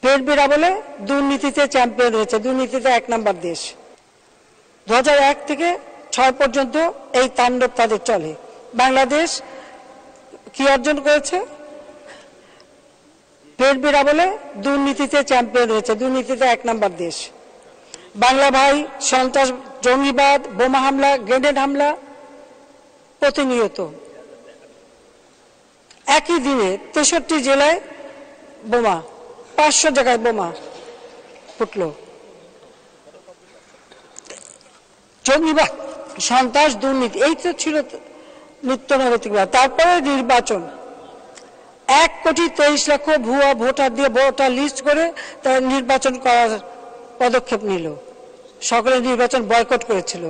পেট বেড়া বলে দুর্নীতিতে চ্যাম্পিয়ন হয়েছে, দুর্নীতিতে 1 নম্বর দেশ। 2001 থেকে 6 পর্যন্ত এই তাণ্ডব তাদের চলে। বাংলাদেশ কি অর্জন করেছে? পেট বেড়া বলে দুর্নীতিতে চ্যাম্পিয়ন হয়েছে, দুর্নীতিতে 1 নম্বর দেশ। বাংলা ভাই, সন্ত্রাস, জঙ্গিবাদ, বোমা হামলা, গ্রেনেড হামলা প্রতিনিয়ত। একই দিনে 63 জেলায় বোমা, 500 জায়গায় বোমা ফুটল। জঙ্গিবাদ, সন্ত্রাস, দুর্নীতি, এই তো ছিল নিত্য নৈতিক। তারপরে নির্বাচন, 1,23,00,000 ভুয়া ভোটার দিয়ে ভোটার লিস্ট করে তারা নির্বাচন করার পদক্ষেপ নিল। সকলে নির্বাচন বয়কট করেছিল,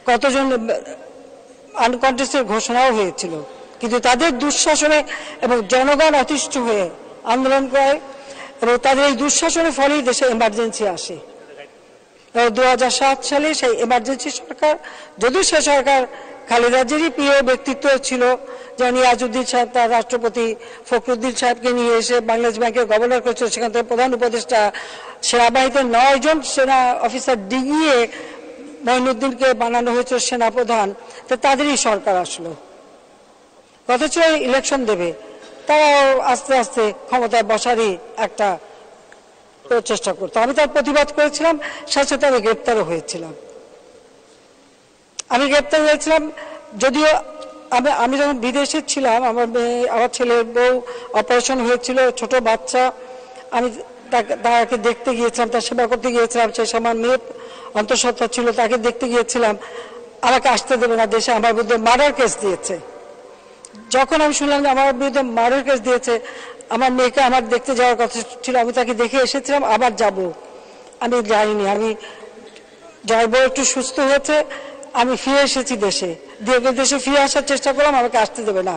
কতজন আনকন্টেস্টেড ঘোষণাও হয়েছিল। কিন্তু তাদের দুঃশাসনে এবং জনগণ অতিষ্ঠ হয়ে আন্দোলন করে এবং তাদের এই দুঃশাসনের ফলেই দেশে এমার্জেন্সি আসে। 2007 সালে সেই এমার্জেন্সি সরকার, যদিও সে সরকার খালেদা জিয়ারই প্রিয় ব্যক্তিত্ব ছিল, যেমন নিয়াজউদ্দিন সাহেব তার রাষ্ট্রপতি ফখরুদ্দিন সাহেবকে নিয়ে এসে বাংলাদেশ ব্যাংকের গভর্নর করেছিল, সেখান থেকে প্রধান উপদেষ্টা, সেনাবাহিনীতে 9 জন সেনা অফিসার ডিঙিয়ে মঈনুদ্দিনকে বানানো হয়েছিল সেনাপ্রধান। তো তাদেরই সরকার আসলো, অথচ ইলেকশন দেবে, তারাও আস্তে আস্তে ক্ষমতায় বসারই একটা চেষ্টা করতো। আমি তার প্রতিবাদ করেছিলাম, সাথে সাথে আমি গ্রেপ্তারও হয়েছিলাম। আমি গ্রেপ্তার হয়েছিলাম যদিও আমি যখন বিদেশে ছিলাম, আমার ছেলের বউ অপারেশন হয়েছিল, ছোট বাচ্চা, আমি তাকে দেখতে গিয়েছিলাম, তার সেবা করতে গিয়েছিলাম। সেই সময় মেয়ে অন্তঃসত্ত্বা ছিল, তাকে দেখতে গিয়েছিলাম। আমাকে আসতে দেবে না দেশে, আমার বিরুদ্ধে মার্ডার কেস দিয়েছে। যখন আমি শুনলাম যে আমার বিরুদ্ধে মার্ডার কেস দিয়েছে, আমার মেয়েকে আমার দেখতে যাওয়ার কথা ছিল, আমি তাকে দেখে এসেছিলাম, আবার যাব, আমি যাইনি। আমি জয়ব একটু সুস্থ হয়েছে, আমি ফিরে এসেছি দেশে, দেশে ফিরে আসার চেষ্টা করলাম, আমাকে আসতে দেবে না,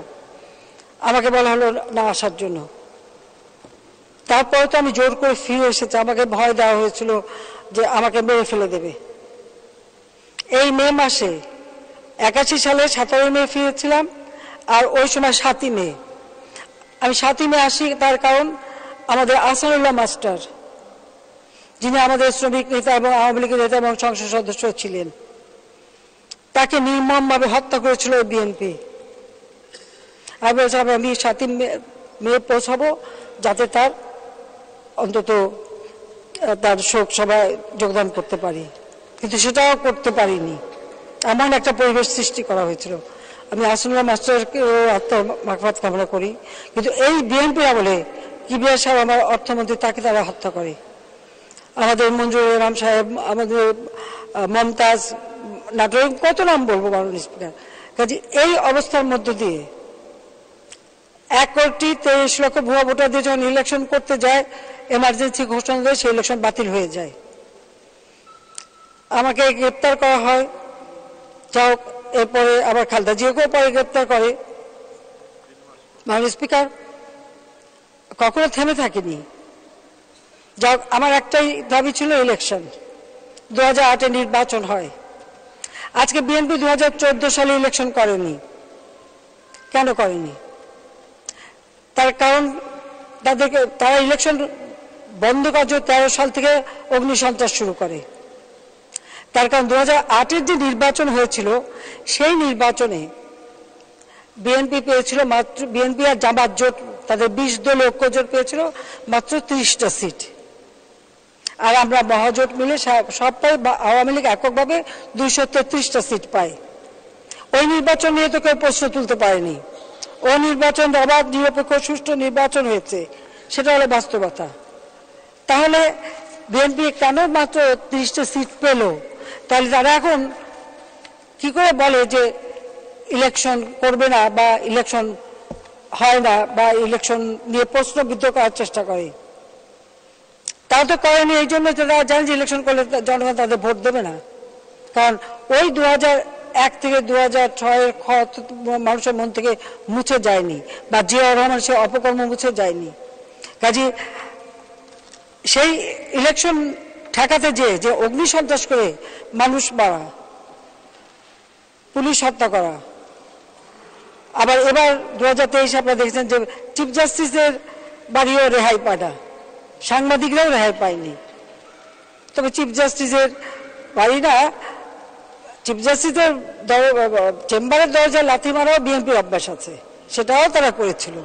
আমাকে বলা হলো না আসার জন্য। তারপরে তো আমি জোর করে ফিরে এসেছি, আমাকে ভয় দেওয়া হয়েছিল যে আমাকে মেরে ফেলে দেবে। এই মে মাসে 81 সালে 17 মে ফিরেছিলাম, আর ওই সময় 7 মে। আমি 7 মে আসি, তার কারণ আমাদের আহসানুল্লাহ মাস্টার, যিনি আমাদের শ্রমিক নেতা এবং আওয়ামী লীগের নেতা এবং সংসদ সদস্য ছিলেন, তাকে নির্মমভাবে হত্যা করেছিল বিএনপি। আমি বলছিলাম আমি 7 মে পৌঁছাবো, যাতে তার অন্তত তার শোক সভায় যোগদান করতে পারি, কিন্তু সেটাও করতে পারিনি। এমন একটা পরিবেশ সৃষ্টি করা হয়েছিল। আমি আহসানুল্লাহ মাস্টারকে আত্মার মাগফিরাত কামনা করি, কিন্তু এই বিএনপি আমলে কিবরিয়া সাহেব আমার অর্থমন্ত্রী, তাকে তারা হত্যা করে। আমাদের মঞ্জুর রহমান সাহেব, আমাদের মমতাজ, নাটোর, কত নাম বলবো মাননীয় স্পিকার। কাজে এই অবস্থার মধ্য দিয়ে 1,23,00,000 ভুয়া ভোটার দিয়ে যখন ইলেকশন করতে যায়, এমার্জেন্সি ঘোষণা দেয়, সেই ইলেকশন বাতিল হয়ে যায়। আমাকে গ্রেপ্তার করা হয়, যাও, এরপরে আবার খালেদা জিয়াকেও পরে গ্রেপ্তার করে। মাননীয় স্পিকার, কখনো থেমে থাকেনি। যাও, আমার একটাই দাবি ছিল ইলেকশন, 2008-এ নির্বাচন হয়। আজকে বিএনপি 2014 সালে ইলেকশন করেনি, কেন করেনি? তার কারণ তারা ইলেকশন বন্ধ করার জন্য 13 সাল থেকে অগ্নিসন্ত্রাস শুরু করে। তার কারণ 2008-এর যে নির্বাচন হয়েছিল, সেই নির্বাচনে বিএনপি পেয়েছিল মাত্র, বিএনপি আর জামাত জোট তাদের 20 দলীয় ঐক্যজোট পেয়েছিল মাত্র 30টা সিট, আর আমরা মহাজোট মিলে সবটাই আওয়ামী লীগ এককভাবে 233টা সিট পায়। ওই নির্বাচন নিয়ে তো কেউ প্রশ্ন তুলতে পারেনি। ওই নির্বাচন অবাধ, নিরপেক্ষ, সুষ্ঠু নির্বাচন হয়েছে, সেটা হলো বাস্তবতা। তাহলে বিএনপি কেন মাত্র 30টা সিট পেল? তাহলে তারা এখন কি করে বলে যে ইলেকশন করবে না, বা ইলেকশন হয় না, বা ইলেকশন নিয়ে প্রশ্নবিদ্ধ করার চেষ্টা করে? তারা তো করেনি, এই জন্য তারা জানে যে ইলেকশন করলে জনগণ তাদের ভোট দেবে না। কারণ ওই 2001 থেকে 2006-এর ক্ষত মানুষের মন থেকে মুছে যায়নি, বা জিয়াউর রহমান সে অপকর্ম মুছে যায়নি। কাজে সেই ইলেকশন ঠেকাতে যে অগ্নিসন্ত্রাস করে মানুষ মারা, পুলিশ হত্যা করা, আবার এবার 2023 আপনারা দেখেছেন যে চিফ জাস্টিসের বাড়িও রেহাই পাটা, সাংবাদিকরাও রেহাই পায়নি। তবে চিফ জাস্টিসের বাড়ি না, চিফ জাস্টিসের চেম্বারের দরজায় লাথি মারাও বিএনপির অভ্যাস আছে, সেটাও তারা করেছিল।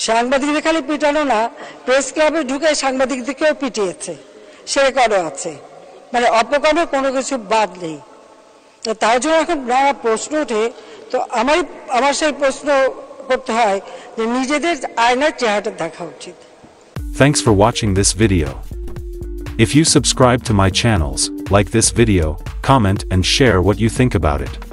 সাংবাদিকদের খালি পিটানো না, প্রেস ক্লাবে ঢুকে সাংবাদিকদেরকেও পিটিয়েছে, সে রেকর্ডও আছে। মানে অপকর্মের কোনো কিছু বাদ নেই। তো তার জন্য এখন নানা প্রশ্ন ওঠে। তো আমার সেই প্রশ্ন করতে হয় যে নিজেদের আয়নার চেহারাটা দেখা উচিত। Thanks for watching this video. If you subscribe to my channels, like this video, comment and share what you think about it.